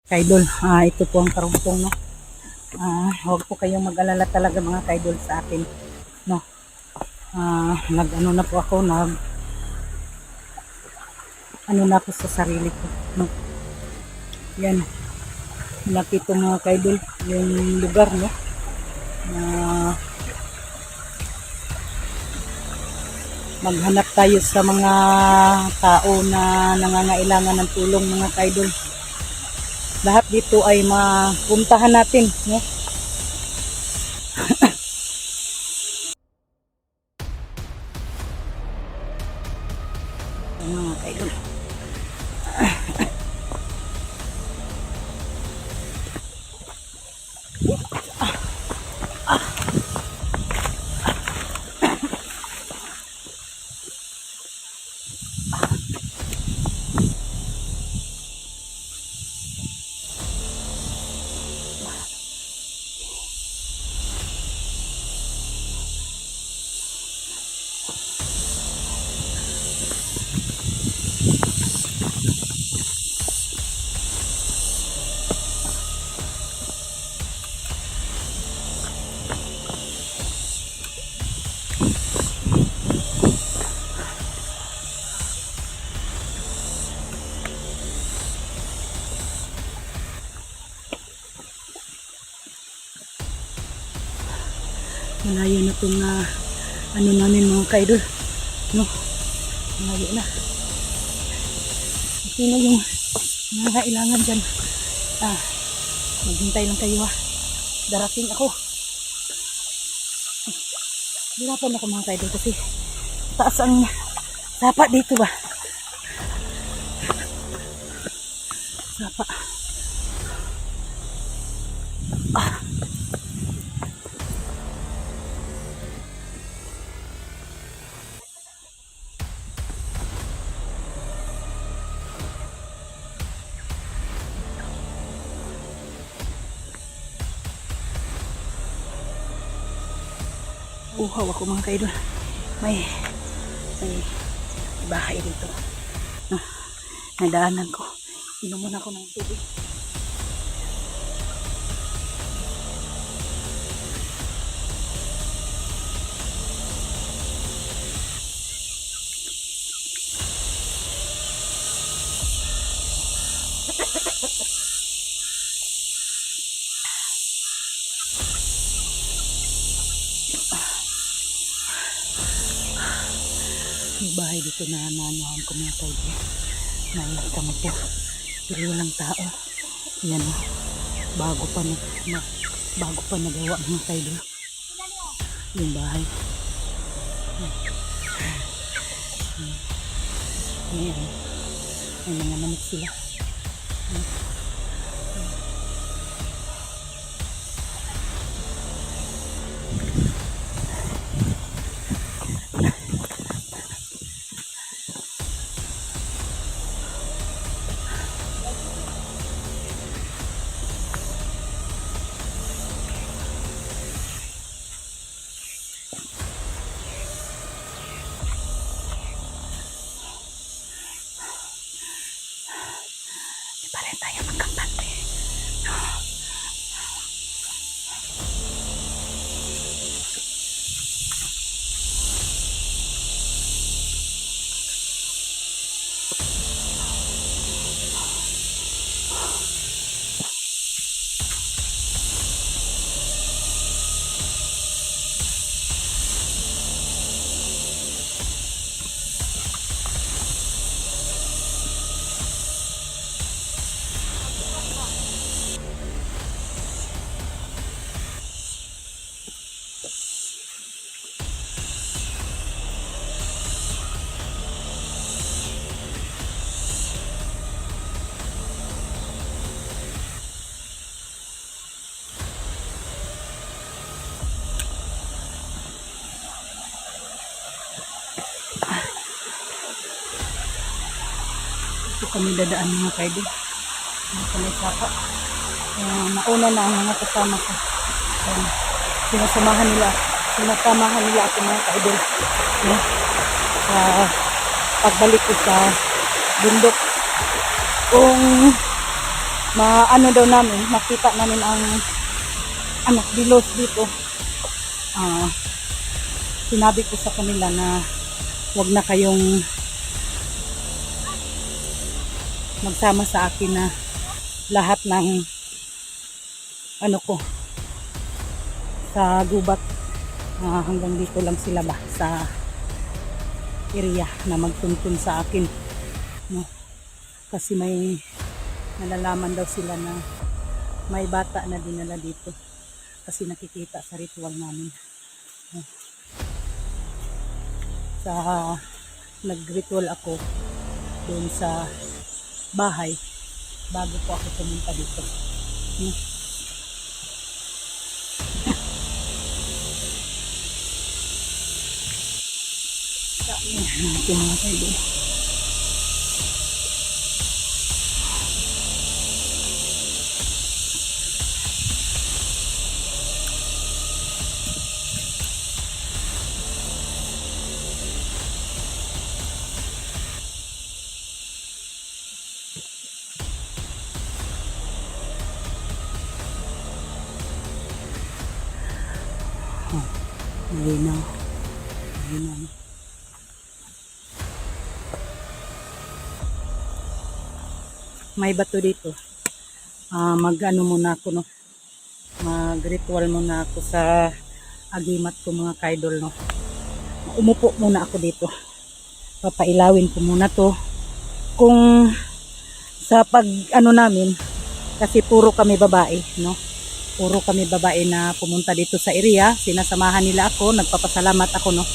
Kaidol, ito po ang karugtong, no. Huwag po kayong mag-alala talaga mga kaidol sa akin, no. Nag-ano na po ako, ano na po sa sarili ko, no. Yan, malaki po mga kaidol yung lugar, no. Maghanap tayo sa mga tao na nangangailangan ng tulong mga kaidol. Lahat dito ay mapuntahan natin, no. Mga kaidol. Malayo na itong ano namin mga kaidol, no. Malayo na. Ito na yung mga kailangan dyan. Maghintay lang kayo darating ako. Hirapan ako mga kaidol kasi taas ang sapa dito ba. Sapa. Uhaw ako mga kaidol. May bahay dito. Nadaanan ko. Inom muna ako ng tubig. May bahay dito na nanahan ko mga kaidol. Nakita mo po. Pero walang tao. Yan o. Bago pa nagawa mga kaidol. Yung bahay. Ayan. May mga manok sila. Pa rin tayo magkampante. Ito kami dadaan mga kaidol. May sapa. Nauna na ang mga kasama ko. Sinasamahan nila ako mga kaidol. Sa pagbalik ko sa bundok. Kung ano daw namin, makita namin ang dilos dito. Sinabi ko sa kanila na wag na kayong magsama sa akin na lahat ng sa gubat, hanggang dito lang sila ba sa area na magtuntun sa akin, no? Kasi may nalalaman daw sila na may bata na dinala dito kasi nakikita sa ritual namin, no? Sa nag-ritual ako doon sa bahay bago po ako pumunta dito, no? Ito mga kaidol. Malinaw. Malinaw. May bato dito. Mag-ano muna ako, no? Mag-ritual muna ako sa agimat ko mga kaidol, no? Umupo muna ako dito. Papailawin ko muna to. Kung sa namin, kasi puro kami babae, no? Puro kami babae na pumunta dito sa area. Sinasamahan nila ako. Nagpapasalamat ako, no?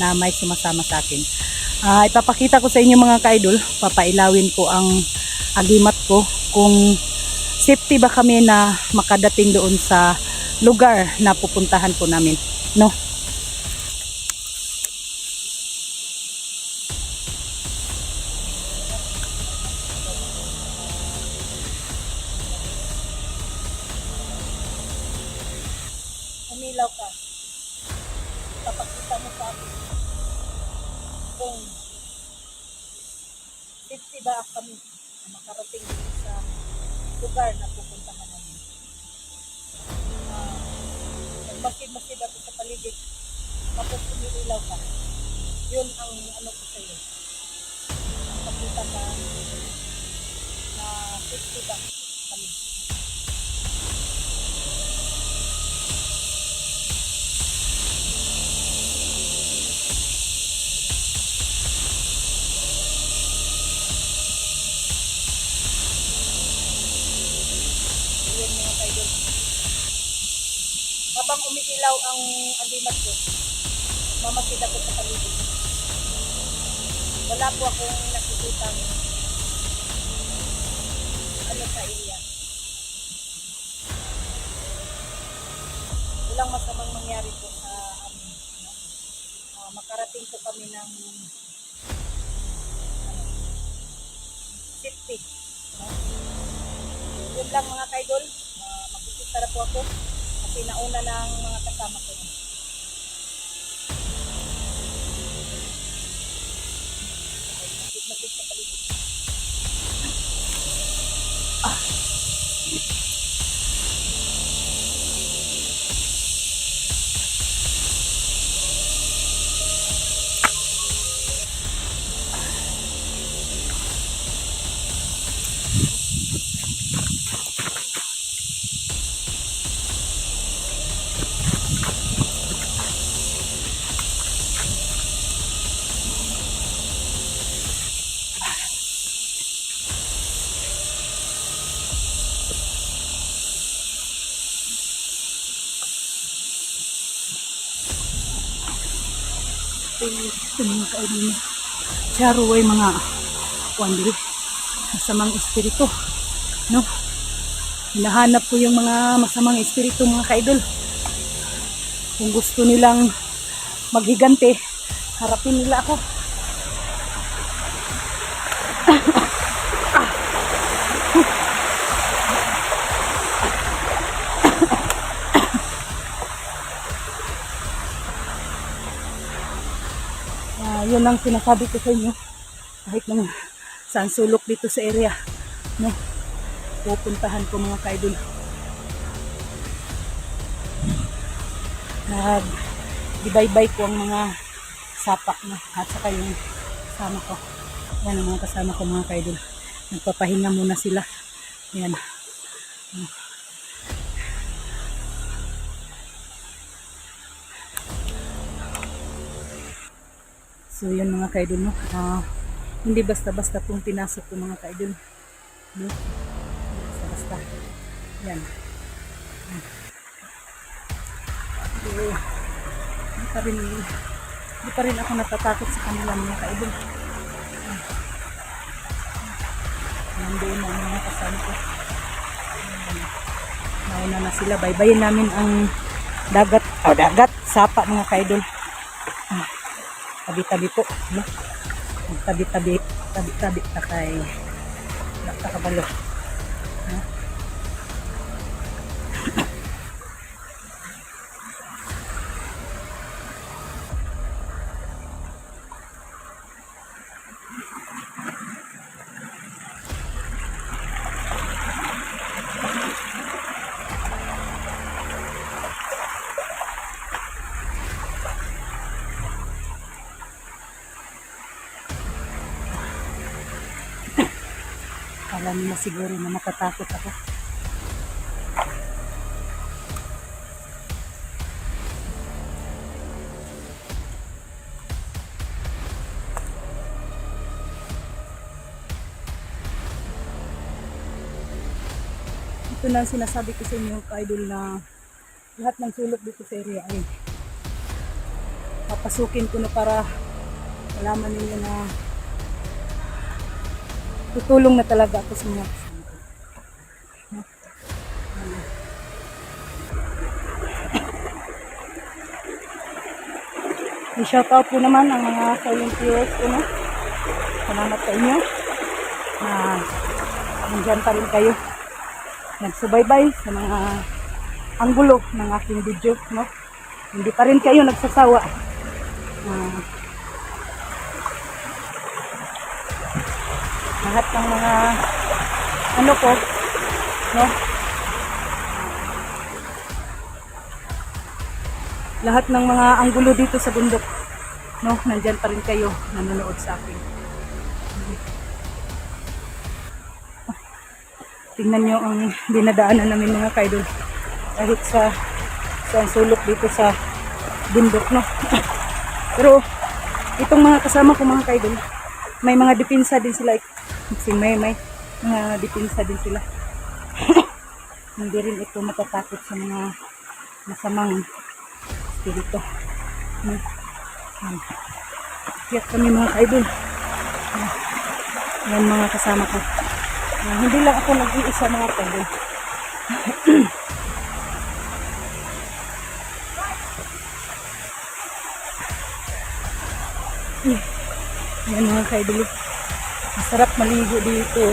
Na may sumasama sa akin. Ipapakita ko sa inyo mga kaidol. Papailawin ko ang agimat ko kung safety ba kami na makadating doon sa lugar na pupuntahan po namin, no? Umilaw ka, papakita mo sa akin kung safety ba kami na makarating doon sa lugar na pupuntahan namin. Nagmasid-masid ako sa paligid, tapos umiilaw ka. Yun ang ano ko sa iyo. Ang pakita ka na safety ba kami. Yun mga kaidol. Habang umiilaw ang agimat ko, mamasid ako sa paligid. Wala po akong nakikita sa area. Walang masamang mangyari po sa amin, no? Makarating po kami ng safety, no? Yun lang mga kaidol. Magkikita na po ako kasi nauna ng mga kasama ko. Magkikita sa paligid. Ito mga kaidol, saro ay mga wandil, masamang espiritu, no? Hinahanap ko yung mga masamang espiritu mga kaidol. Kung gusto nilang maghigante, harapin nila ako. Yun ang sinasabi ko sa inyo, kahit nang saan sulok dito sa area, no? pupuntahan ko mga kaidol. Nag-bye-bye ko ang mga sapa na at saka yung kasama ko. Yan ang mga kasama ko mga kaidol. Nagpapahinga muna sila. Yan. So yun mga kaidol, no? Hindi basta-basta pong pinasok ko mga kaidol. No? Basta-basta. Yan. So, hindi pa rin ako natatakot sa kanila mga kaidol. Nandoon na ang mga kasama ko. Nauna na sila. Baybayin namin ang dagat. Dagat. Sapa mga kaidol. Tabi-tabi po. No? Tabi-tabi. Tabi-tabi. Takay. Nakakabalo. No? Alam na siguro na matatakot ako. Ito na sinasabi ko sa inyo ka-idol na lahat ng sulok dito sa area ay papasukin ko na para malaman ninyo na tutulong na talaga ako sa mga kasama ko. I-shout out po naman ang mga silent viewers ko, no? Salamat sa inyo na nandyan pa rin kayo. Nagsubaybay sa mga anggulo ng aking video, no? Hindi pa rin kayo nagsasawa. Lahat ng mga ano ko, no? Lahat ng mga anggulo dito sa bundok, no? Nandyan pa rin kayo nanonood sa akin. Tingnan nyo ang dinadaanan namin mga kaidol. Kahit sa sulok dito sa bundok, no? Pero itong mga kasama ko mga kaidol, may mga depensa din sila. May mga depensa din sila. Hindi rin ito matatakot sa mga masamang espiritu. Kaya kami mga kaidol. Yan mga kasama ko. Hindi lang ako nag-iisa mga kaidol. Yan mga kaidol. Masarap maligo dito.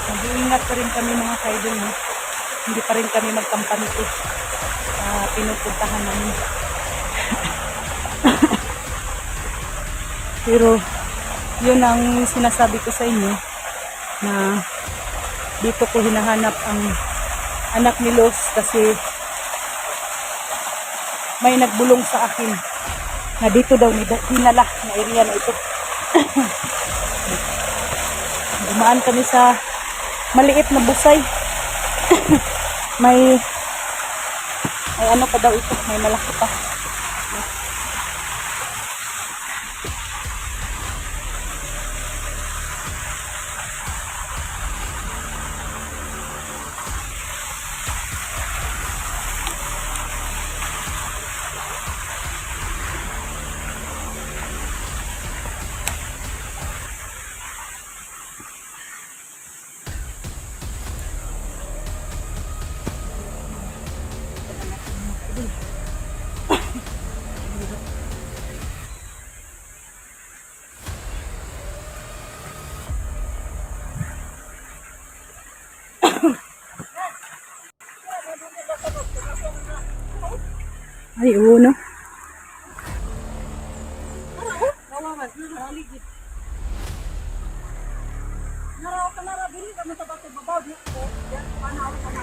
Mag-iingat pa rin kami mga kaidol, no? Hindi pa rin kami magkampanito sa pinupuntahan namin. Pero yun ang sinasabi ko sa inyo na dito ko hinahanap ang anak ni Los kasi may nagbulong sa akin na dito daw dinala na area na ito. Dumaan kami sa maliit na busay. may ano pa daw ito, may malaki pa. Ay, oo, no? Kawawan, naraligid. Naraw ka narabili ka mo sa bato babaw. Yan, panaw ka na.